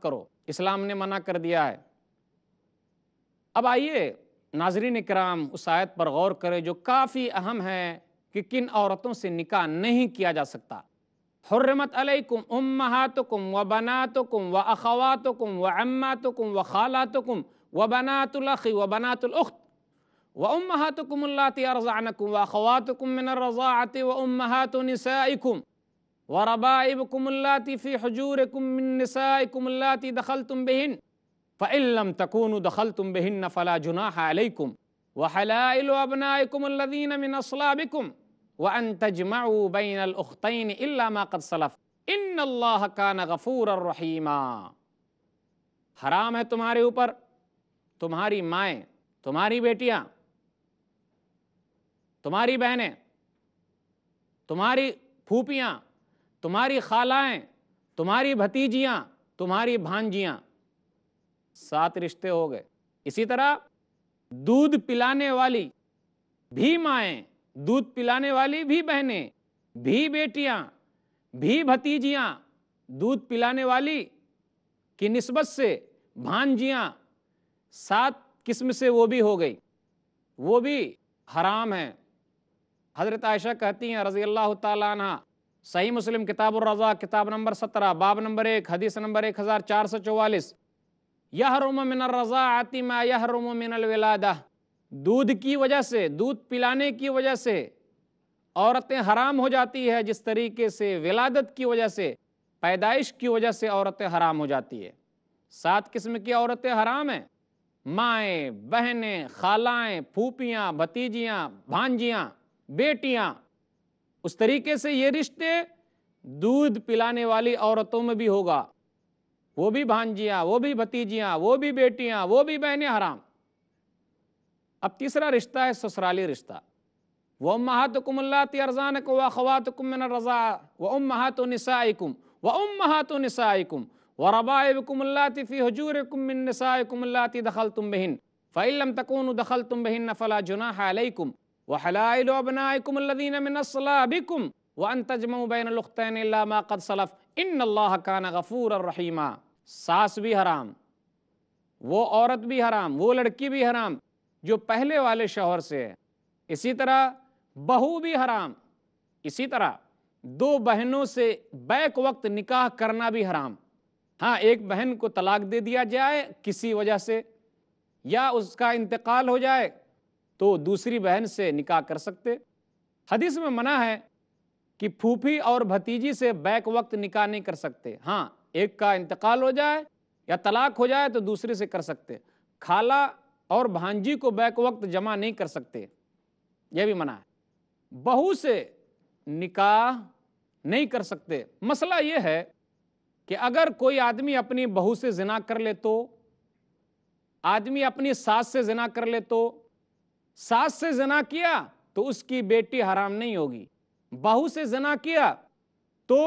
کرو، اسلام نے منع کر دیا ہے۔ اب آئیے ناظرین کرام اس آیت پر غور کریں جو کافی اہم ہے کہ کن عورتوں سے نکاح نہیں کیا جا سکتا۔ حرمت علیکم امہاتکم و بناتکم و اخواتکم و عماتکم و خالاتکم و بنات الاخ و بنات الاخت و امہاتکم اللاتی ارضعنکم و اخواتکم من الرضاعة و امہات نسائکم و ربائبکم اللاتی فی حجورکم من نسائکم اللاتی دخلتم بہن فَإِن لَّمْ تَكُونُوا دَخَلْتُمْ بِهِنَّ فَلَا جُنَاحَ عَلَيْكُمْ وَحَلَائِلُ أَبْنَائِكُمُ الَّذِينَ مِنْ أَصْلَابِكُمْ وَأَن تَجْمَعُوا بَيْنَ الْأُخْتَيْنِ إِلَّا مَا قَدْ سَلَفَ إِنَّ اللَّهَ كَانَ غَفُورًا رَحِيمًا۔ حرام ہے تمہارے اوپر تمہاری مائیں، تمہاری بیٹیاں، تمہاری بہنیں، تمہاری پھوپھیاں، تمہاری خالائیں، تمہاری بھتیجیاں، تمہاری بھانجیاں، 7 رشتے ہو گئے۔ اسی طرح دودھ پلانے والی بھی مائیں، دودھ پلانے والی بھی بہنیں، بھی بیٹیاں، بھی بھتیجیاں، دودھ پلانے والی کی نسبت سے بھانجیاں 7 قسم سے وہ بھی ہو گئی، وہ بھی حرام ہیں۔ حضرت عائشہ کہتی ہیں رضی اللہ تعالیٰ عنہ، صحیح مسلم کتاب الرضاع کتاب نمبر 17 باب نمبر 1 حدیث نمبر 1444، یحرم من الرضاعۃ ما یحرم من الولادہ، دودھ کی وجہ سے، دودھ پلانے کی وجہ سے عورتیں حرام ہو جاتی ہے جس طریقے سے ولادت کی وجہ سے، پیدائش کی وجہ سے عورتیں حرام ہو جاتی ہے۔ 7 قسم کی عورتیں حرام ہیں، مائیں، بہنیں، خالائیں، پھوپھیاں، بھتیجیاں، بھانجیاں، بیٹیاں۔ اس طریقے سے یہ رشتے دودھ پلانے والی عورتوں میں بھی ہوگا، وہ بھی بھانجیاں، وہ بھی بھتیجیاں، وہ بھی بیٹیاں، وہ بھی بہنیں حرام۔ اب تیسرا رشتہ ہے سسرالی رشتہ، وَأُمَّهَاتُكُمُ اللَّاتِي أَرْضَعْنَكُمْ وَأَخَوَاتُكُم مِّنَ الرَّضَاعَةِ وَأُمَّهَاتُ نِسَائِكُمْ وَأُمَّهَاتُ نِسَائِكُمْ وَرَبَائِبُكُمُ اللَّاتِي فِي حُجُورِكُم مِّن نِّسَائِكُمُ اللَّاتِي دَخَلْتُم بِهِنَّ فَإِن لَّمْ تَكُونُوا دَخَلْتُم بِهِنَّ فَلَا جُنَاحَ عَلَيْكُمْ وَحَلَائِلُ أَبْنَائِكُمُ الَّذِينَ مِنْ أَصْلَابِكُمْ وَأَن تَجْمَعُوا بَيْنَ الْأُخْتَيْنِ إِلَّا مَا قَدْ سَلَفَ إِنَّ اللَّهَ كَانَ غَفُورًا رَحِيمًا۔ ساس بھی حرام، وہ عورت بھی حرام، وہ لڑکی بھی حرام جو پہلے والے شوہر سے ہے۔ اسی طرح بہو بھی حرام، اسی طرح 2 بہنوں سے بیک وقت نکاح کرنا بھی حرام۔ ہاں، ایک بہن کو طلاق دے دیا جائے کسی وجہ سے یا اس کا انتقال ہو جائے تو دوسری بہن سے نکاح کر سکتے۔ حدیث میں منع ہے کہ پھوپھی اور بھتیجی سے بیک وقت نکاح نہیں کر سکتے۔ ہاں، ایک کا انتقال ہو جائے یا طلاق ہو جائے تو دوسرے سے کر سکتے۔ خالہ اور بھانجی کو بیک وقت جمع نہیں کر سکتے، یہ بھی منع ہے۔ بہو سے نکاح نہیں کر سکتے۔ مسئلہ یہ ہے کہ اگر کوئی آدمی اپنی بہو سے زنا کر لے تو، آدمی اپنی ساس سے زنا کر لے تو، ساس سے زنا کیا تو اس کی بیٹی حرام نہیں ہوگی، بہو سے زنا کیا تو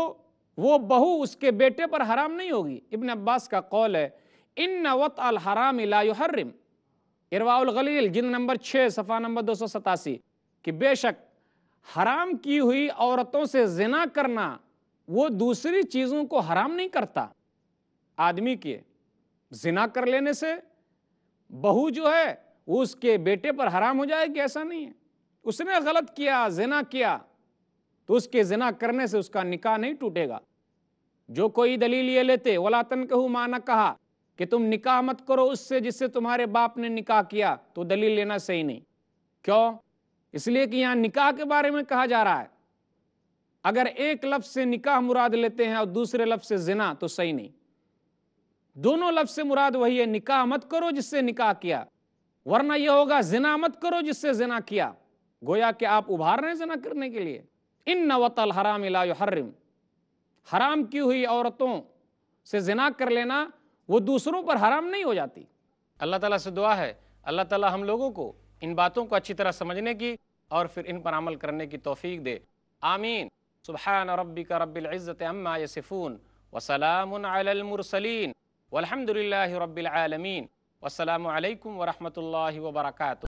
وہ بہو اس کے بیٹے پر حرام نہیں ہوگی۔ ابن عباس کا قول ہے ان وطء الحرام لا يحرم، ارواء الغلیل جلد نمبر 6 صفحہ نمبر 287، کہ بے شک حرام کی ہوئی عورتوں سے زنا کرنا وہ دوسری چیزوں کو حرام نہیں کرتا۔ آدمی کے زنا کر لینے سے بہو جو ہے وہ اس کے بیٹے پر حرام ہو جائے گی، ایسا نہیں ہے۔ اس نے غلط کیا، زنا کیا، تو اس کے زنا کرنے سے اس کا نکاح نہیں ٹوٹے گا۔ جو کوئی دلیل یہ لیتے وَلَا تَنْكِحُوا مَا نَ کہا کہ تم نکاح مت کرو اس سے جس سے تمہارے باپ نے نکاح کیا، تو دلیل لینا صحیح نہیں۔ کیوں؟ اس لیے کہ یہاں نکاح کے بارے میں کہا جا رہا ہے۔ اگر ایک لفظ سے نکاح مراد لیتے ہیں اور دوسرے لفظ سے زنا تو صحیح نہیں۔ دونوں لفظ سے مراد وہی ہے، نکاح مت کرو جس سے نکاح کیا، ورنہ یہ ہوگا زنا مت کرو جس سے زنا کیا، گویا کہ آپ ابھار رہے ہیں زنا کرنے کے لیے۔ ان وطء الحرام لا يحرم، حرام کی ہوئی عورتوں سے زنا کر لینا وہ دوسروں پر حرام نہیں ہو جاتی۔ اللہ تعالیٰ سے دعا ہے اللہ تعالیٰ ہم لوگوں کو ان باتوں کو اچھی طرح سمجھنے کی اور پھر ان پر عمل کرنے کی توفیق دے، آمین۔ سبحان ربک رب العزت عما یصفون وسلام علی المرسلین والحمد للہ رب العالمین، والسلام علیکم ورحمۃ اللہ وبرکاتہ۔